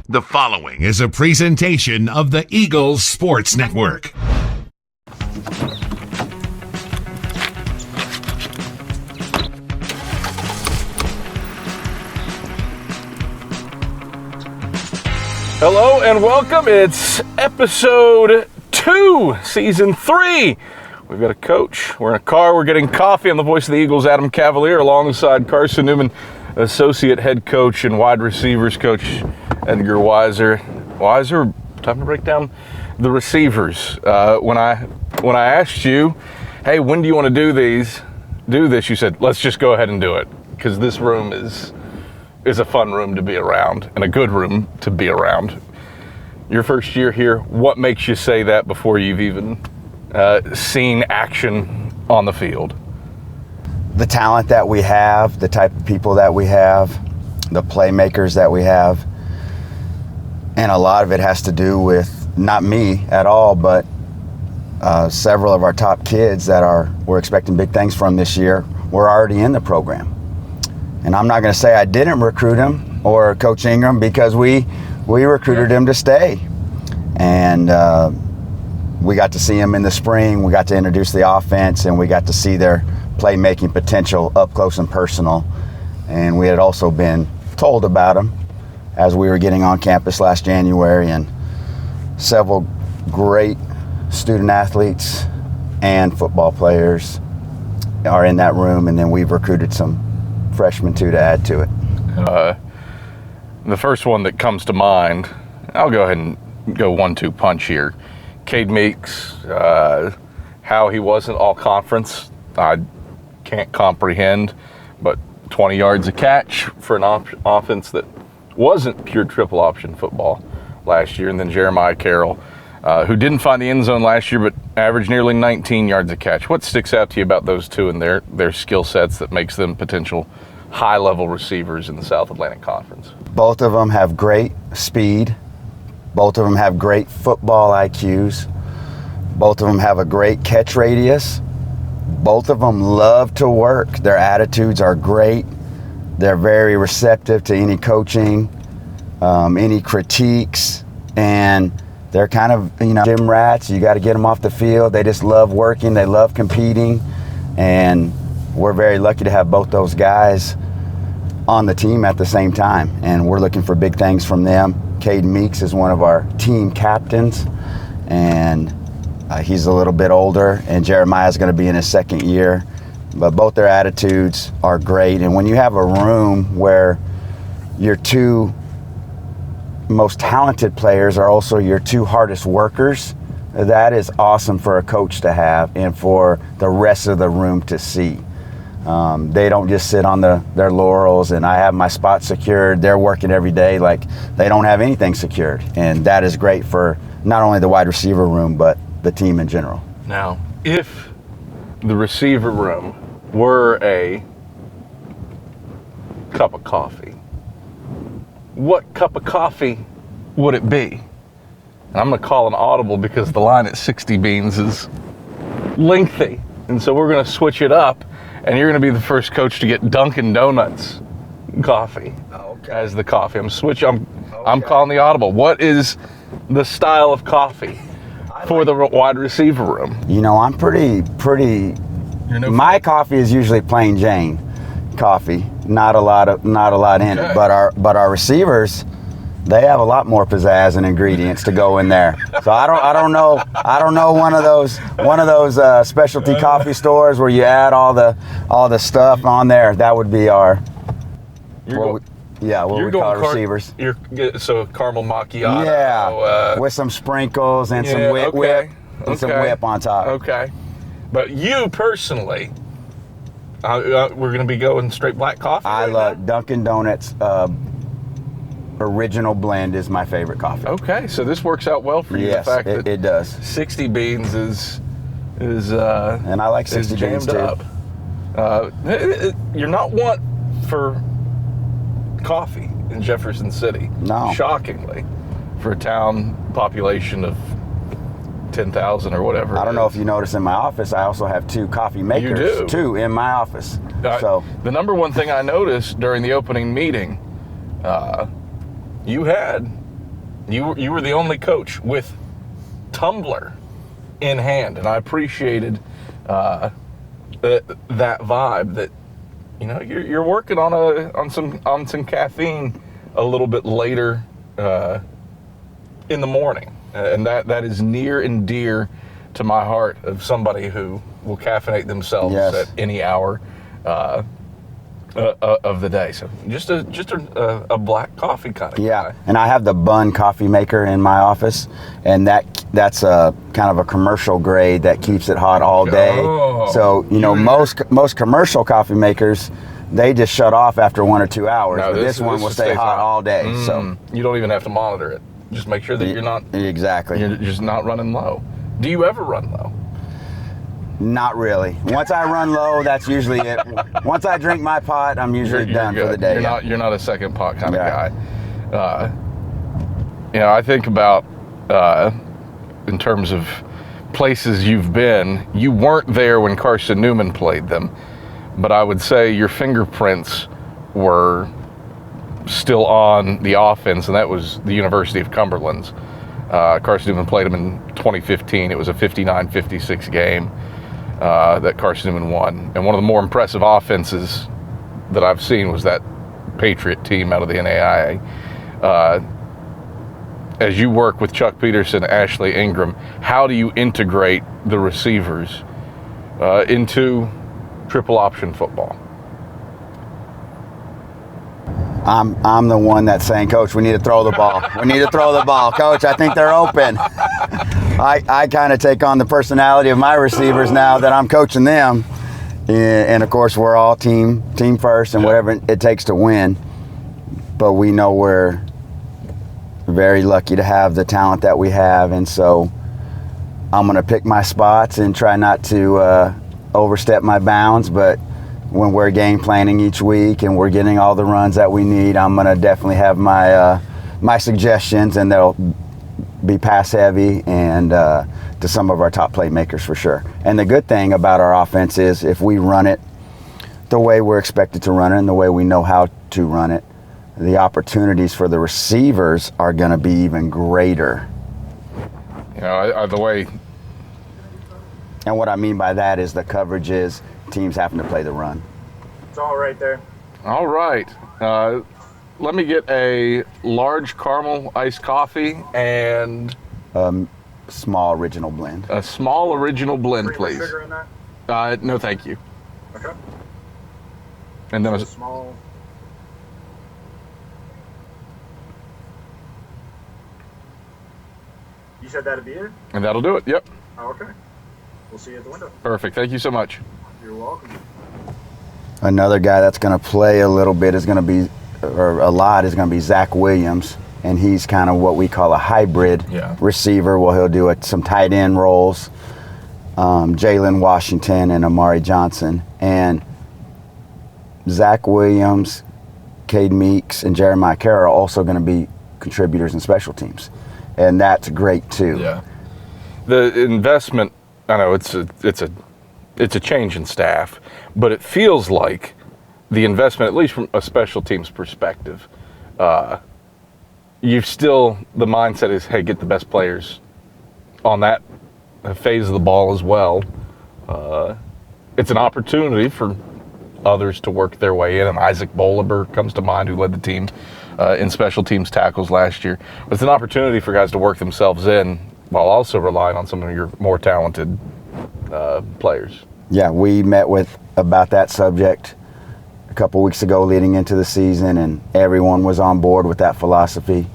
The following is a presentation of the Eagles Sports Network. Hello and welcome. It's episode 2, season 3. We've got a coach. We're in a car. We're getting coffee. I'm the voice of the Eagles, Adam Cavalier, alongside Carson-Newman, associate head coach and wide receivers coach, Edgar Weiser. Weiser, time to break down the receivers. When I asked you, hey, when do you want to do this, you said, let's just go ahead and do it, because this room is a fun room to be around and a good room to be around. Your first year here, what makes you say that before you've even seen action on the field? The talent that we have, the type of people that we have, the playmakers that we have, and a lot of it has to do with not me at all, but several of our top kids that we're expecting big things from this year. We're already in the program. And I'm not going to say I didn't recruit him or Coach Ingram, because we recruited him to stay. And we got to see him in the spring. We got to introduce the offense, and we got to see their playmaking potential up close and personal. And we had also been told about him as we were getting on campus last January, and several great student athletes and football players are in that room. And then we've recruited some freshmen too to add to it. The first one that comes to mind, I'll go ahead and go 1-2 punch here. Cade Meeks, how he wasn't all conference, I can't comprehend, but 20 yards a catch for an offense that wasn't pure triple option football last year. And then Jeremiah Carroll, who didn't find the end zone last year, but averaged nearly 19 yards a catch. What sticks out to you about those two and their skill sets that makes them potential high-level receivers in the South Atlantic Conference? Both of them have great speed. Both of them have great football IQs. Both of them have a great catch radius. Both of them love to work. Their attitudes are great. They're very receptive to any coaching, any critiques, and they're kind of, gym rats. You got to get them off the field. They just love working. They love competing. And we're very lucky to have both those guys on the team at the same time. And we're looking for big things from them. Cade Meeks is one of our team captains, and he's a little bit older, and Jeremiah's going to be in his second year. But both their attitudes are great. And when you have a room where your two most talented players are also your two hardest workers, that is awesome for a coach to have and for the rest of the room to see. They don't just sit on their laurels and I have my spot secured. They're working every day like they don't have anything secured. And that is great for not only the wide receiver room, but the team in general. Now, if the receiver room were a cup of coffee, what cup of coffee would it be? And I'm going to call an audible because the line at 60 beans is lengthy. And so we're going to switch it up, and you're going to be the first coach to get Dunkin' Donuts coffee as the coffee. I'm calling the audible. What is the style of coffee for the wide receiver room? I'm pretty. My coffee is usually plain Jane coffee, not a lot in it. But our receivers, they have a lot more pizzazz and ingredients to go in there. So I don't know one of those specialty coffee stores where you add all the stuff on there. That would be our what we call receivers. So caramel macchiato. Yeah, with some sprinkles and some whip some whip on top. Okay, but you personally, we're going to be going straight black coffee. I love Dunkin' Donuts. Original blend is my favorite coffee. Okay, so this works out well for you. Yes, the fact that it does. 60 beans is and I like 60 beans too. Up. You're not one for coffee in Jefferson City. No. Shockingly, for a town population of 10,000 or whatever. I don't know if you notice in my office, I also have 2 coffee makers. You do? 2 in my office. So the number one thing I noticed during the opening meeting, you had You were the only coach with tumbler in hand, and I appreciated that vibe. That you're working on some caffeine a little bit later in the morning, and that is near and dear to my heart of somebody who will caffeinate themselves at any hour of the day. So just a black coffee kind of guy. And I have the Bun coffee maker in my office, and that's a kind of a commercial grade that keeps it hot all day. So most commercial coffee makers, they just shut off after 1 or 2 hours. No, but this one will stay hot all day. So you don't even have to monitor it. Just make sure that you're not You're just not running low. Do you ever run low? Not really. Once I run low, that's usually it. Once I drink my pot, I'm usually done for the day. You're not a second pot kind of guy. I think about in terms of places you've been. You weren't there when Carson-Newman played them, but I would say your fingerprints were still on the offense, and that was the University of Cumberland's. Carson-Newman played them in 2015. It was a 59-56 game that Carson-Newman won. And one of the more impressive offenses that I've seen was that Patriot team out of the NAIA. As you work with Chuck Peterson, Ashley Ingram, how do you integrate the receivers into triple option football? I'm the one that's saying, Coach, we need to throw the ball. We need to throw the ball. Coach, I think they're open. I kind of take on the personality of my receivers now that I'm coaching them. And of course, we're all team first and whatever it takes to win. But we know we're very lucky to have the talent that we have. And so I'm going to pick my spots and try not to overstep my bounds. But when we're game planning each week and we're getting all the runs that we need, I'm going to definitely have my suggestions, and they'll be pass heavy and to some of our top playmakers for sure. And the good thing about our offense is if we run it the way we're expected to run it and the way we know how to run it, the opportunities for the receivers are going to be even greater. The way. And what I mean by that is the coverage is teams having to play the run. It's all right there. All right. Let me get a large caramel iced coffee and small original blend. A small original blend, please. Sugar in that? No, thank you. Okay. And then A small. You said that'd be it? And that'll do it. Yep. Oh, okay. We'll see you at the window. Perfect. Thank you so much. You're welcome. Another guy that's going to play a little bit is going to be, or a lot, is going to be Zach Williams. And he's kind of what we call a hybrid receiver. Well, he'll do some tight end roles. Jalen Washington and Amari Johnson. And Zach Williams, Cade Meeks, and Jeremiah Carroll are also going to be contributors in special teams. And that's great too. Yeah. The investment, I know it's a change in staff, but it feels like the investment, at least from a special teams perspective, you've still, the mindset is, hey, get the best players on that phase of the ball as well. It's an opportunity for others to work their way in, and Isaac Boliber comes to mind, who led the team in special teams tackles last year. But it's an opportunity for guys to work themselves in while also relying on some of your more talented players. Yeah, we met with about that subject a couple weeks ago leading into the season, and everyone was on board with that philosophy,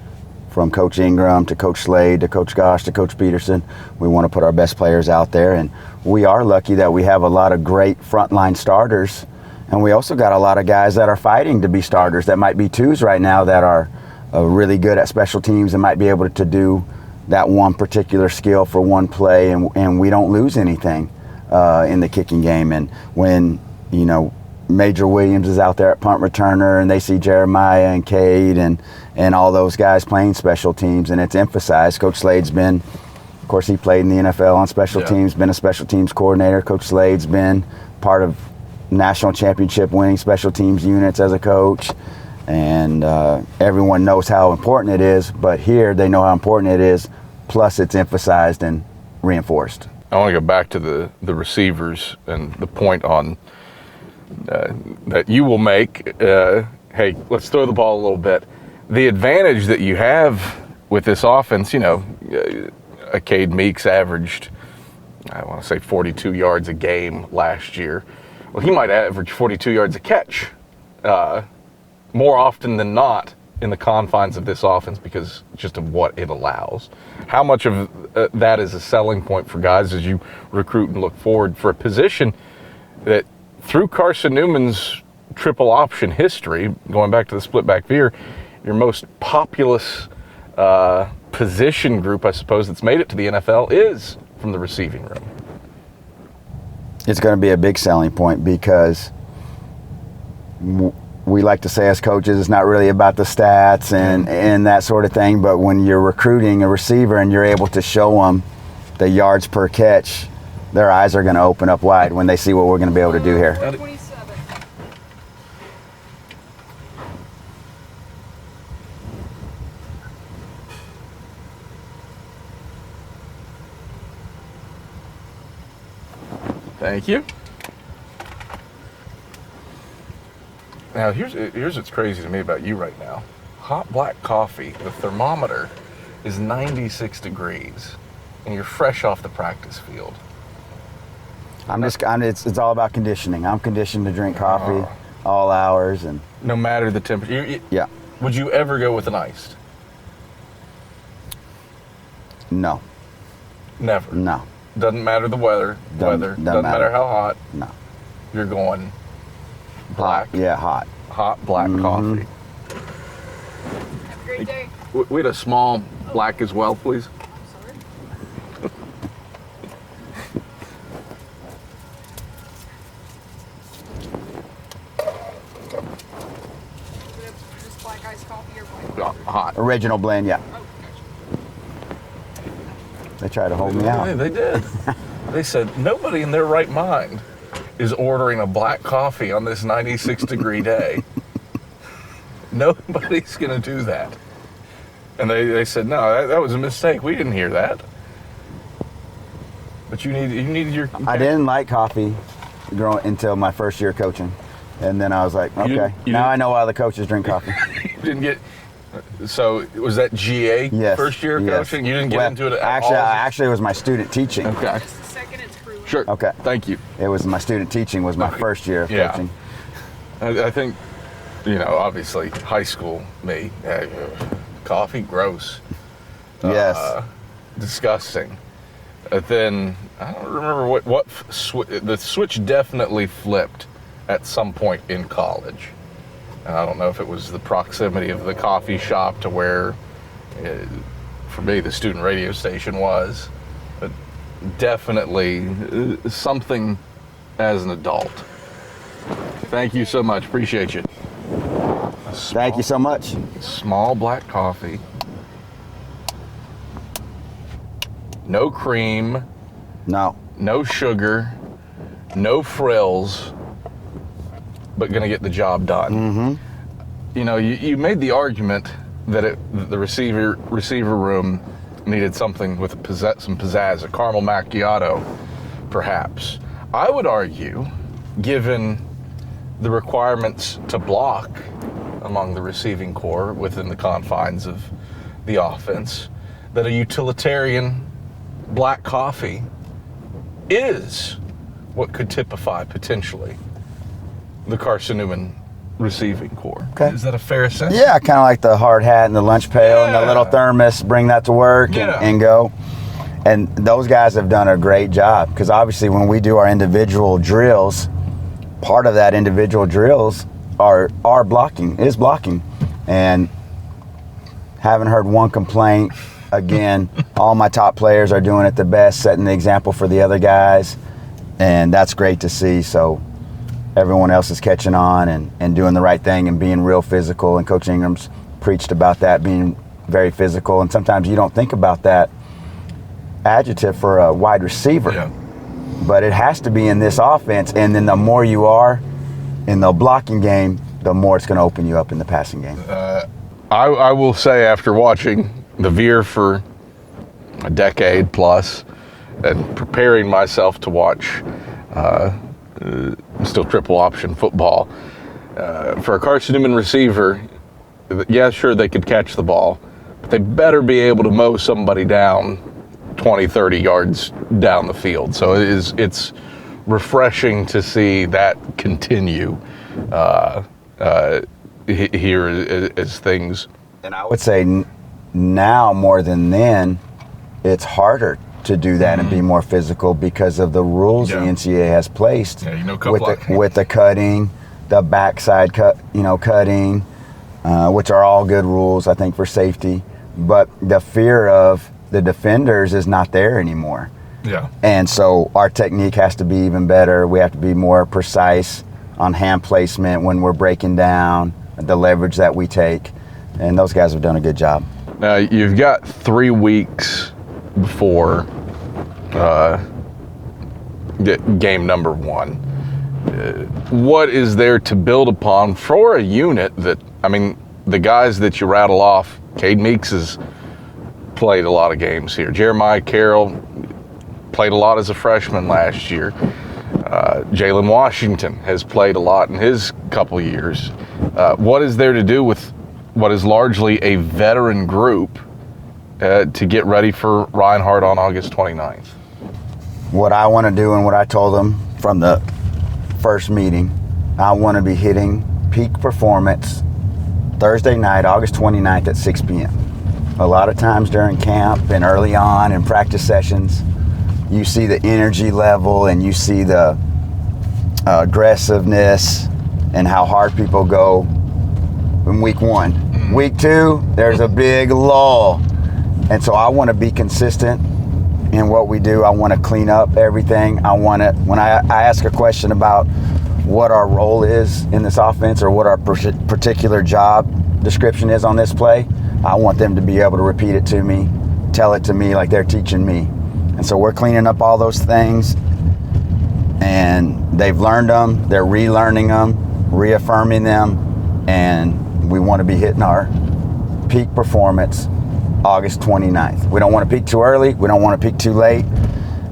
from Coach Ingram to Coach Slade to Coach Gosh to Coach Peterson. We want to put our best players out there, and we are lucky that we have a lot of great frontline starters, and we also got a lot of guys that are fighting to be starters that might be twos right now that are really good at special teams and might be able to do that one particular skill for one play, and we don't lose anything in the kicking game. And when, Major Williams is out there at punt returner and they see Jeremiah and Cade and all those guys playing special teams, and it's emphasized. Coach Slade's been, of course, he played in the NFL on special teams, been a special teams coordinator. Coach Slade's been part of national championship winning special teams units as a coach. And everyone knows how important it is, but here they know how important it is, plus it's emphasized and reinforced. I want to go back to the receivers and the point on that you will make. Hey, let's throw the ball a little bit. The advantage that you have with this offense, Cade Meeks averaged, I want to say 42 yards a game last year. Well, he might average 42 yards a catch more often than not in the confines of this offense because just of what it allows. How much of that is a selling point for guys as you recruit and look forward for a position that through Carson-Newman's triple option history, going back to the split back veer, your most populous position group, I suppose, that's made it to the NFL is from the receiving room. It's going to be a big selling point because we like to say as coaches, it's not really about the stats and that sort of thing, but when you're recruiting a receiver and you're able to show them the yards per catch, their eyes are going to open up wide when they see what we're going to be able to do here. 27. Thank you. Now, here's what's crazy to me about you right now. Hot black coffee, the thermometer is 96 degrees, and you're fresh off the practice field. It's all about conditioning. I'm conditioned to drink coffee all hours. And no matter the temperature. Yeah. Would you ever go with an iced? No. Never. No. Doesn't matter the weather. Doesn't matter how hot. No. You're going black. Yeah, hot. Hot black coffee. Have a great day. We had a small black as well, please. Sorry. Just black iced coffee or black? Hot. Original blend, yeah. Oh, gotcha. They try to hold me Yeah, out. they did. They said nobody in their right mind is ordering a black coffee on this 96 degree day. Nobody's going to do that. And they said, no, that was a mistake. We didn't hear that. But you needed your... I didn't like coffee until my first year coaching. And then I was like, okay, now I know why the coaches drink coffee. You didn't get... So was that GA Yes. first year Yes. coaching? You didn't get into it at actually, all? Actually, it was my student teaching. Okay. Just a second, it's cruising. Sure. Okay. Thank you. It was my student teaching was my first year of Yeah. coaching. I think, obviously, high school, me, coffee, gross. Yes. Disgusting. Then, I don't remember the switch definitely flipped at some point in college. And I don't know if it was the proximity of the coffee shop to where, for me, the student radio station was. But definitely something as an adult. Thank you so much. Appreciate you. Thank you so much. Small black coffee. No cream. No. No sugar. No frills. But going to get the job done. Mm-hmm. You made the argument that the receiver room needed something with some pizzazz, a caramel macchiato, perhaps. I would argue, given the requirements to block among the receiving corps within the confines of the offense, that a utilitarian black coffee is what could typify potentially the Carson-Newman receiving corps. Okay. Is that a fair assessment? Yeah, kind of like the hard hat and the lunch pail and the little thermos, bring that to work and go. And those guys have done a great job because obviously when we do our individual drills, part of that individual drills are blocking. And haven't heard one complaint. Again, all my top players are doing it the best, setting the example for the other guys. And that's great to see. So everyone else is catching on and doing the right thing and being real physical. And Coach Ingram's preached about that, being very physical. And sometimes you don't think about that adjective for a wide receiver. Yeah. But it has to be in this offense. And then the more you are in the blocking game, the more it's going to open you up in the passing game. I will say, after watching the Veer for a decade plus and preparing myself to watch still triple option football, for a Carson-Newman receiver, yeah, sure, they could catch the ball, but they better be able to mow somebody down 20, 30 yards down the field. So it's refreshing to see that continue here as things. And I would say now more than then, it's harder to do that and be more physical because of the rules the NCAA has placed with the cutting, the backside cutting, which are all good rules, I think, for safety. But the fear of the defenders is not there anymore. Yeah. And so our technique has to be even better. We have to be more precise on hand placement when we're breaking down, the leverage that we take. And those guys have done a good job. Now, you've got 3 weeks before game number 1. What is there to build upon for a unit that, I mean, the guys that you rattle off, Cade Meeks has played a lot of games here. Jeremiah Carroll played a lot as a freshman last year. Jalen Washington has played a lot in his couple years. What is there to do with what is largely a veteran group to get ready for Reinhardt on August 29th? What I want to do and what I told them from the first meeting, I want to be hitting peak performance Thursday night, August 29th at 6 p.m. A lot of times during camp and early on in practice sessions, you see the energy level and you see the aggressiveness and how hard people go in week 1. Week 2, there's a big lull. And so I want to be consistent in what we do. I want to clean up everything. I want to, when I ask a question about what our role is in this offense or what our particular job description is on this play, I want them to be able to repeat it to me, tell it to me like they're teaching me. And so we're cleaning up all those things, and they've learned them, they're relearning them, reaffirming them, and we want to be hitting our peak performance August 29th. We don't want to peak too early, we don't want to peak too late,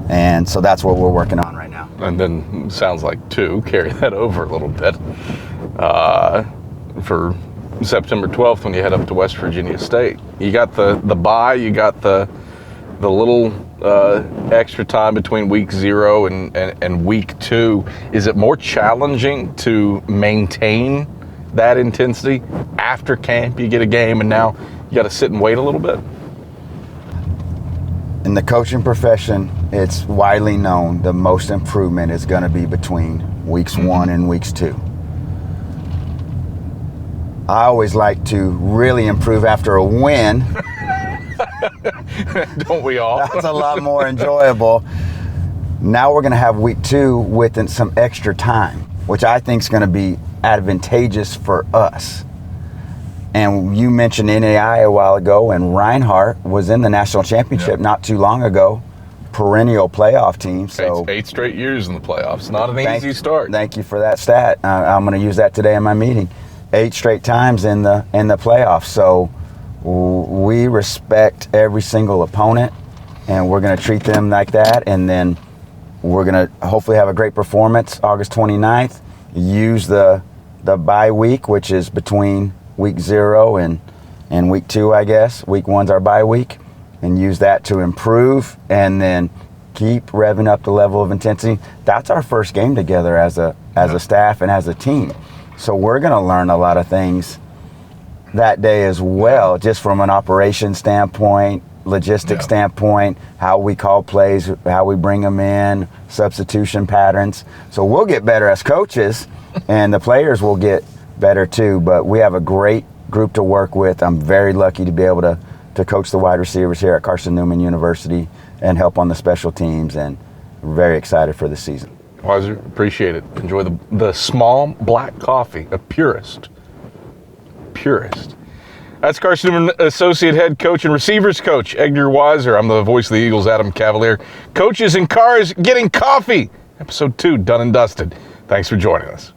and so that's what we're working on right now. And then sounds like carry that over a little bit for September 12th when you head up to West Virginia State. You got the bye, you got the little extra time between week 0 and week 2. Is it more challenging to maintain that intensity after camp? You get a game and now you got to sit and wait a little bit? In the coaching profession, it's widely known the most improvement is going to be between weeks 1 and weeks 2. I always like to really improve after a win. Don't we all? That's a lot more enjoyable. Now we're going to have week 2 with some extra time, which I think is going to be advantageous for us. And you mentioned NAI a while ago, and Reinhardt was in the national championship not too long ago, perennial playoff team. So 8 straight years in the playoffs, not an easy start. Thank you for that stat. I'm going to use that today in my meeting. 8 straight times in the playoffs. So we respect every single opponent, and we're going to treat them like that. And then we're going to hopefully have a great performance August 29th. Use the bye week, which is between week 0 and week 2, I guess. Week 1's our bye week, and use that to improve and then keep revving up the level of intensity. That's our first game together as a staff and as a team. So we're going to learn a lot of things that day as well, just from an operation standpoint, logistics standpoint, how we call plays, how we bring them in, substitution patterns. So we'll get better as coaches, and the players will get better too. But we have a great group to work with. I'm very lucky to be able to coach the wide receivers here at Carson-Newman University and help on the special teams, and we're very excited for the season. Weiser, appreciate it. Enjoy the small black coffee, a purist. That's Carson-Newman Associate Head Coach and Receivers Coach, Edgar Weiser. I'm the voice of the Eagles, Adam Cavalier. Coaches in Cars Getting Coffee, Episode 2, done and dusted. Thanks for joining us.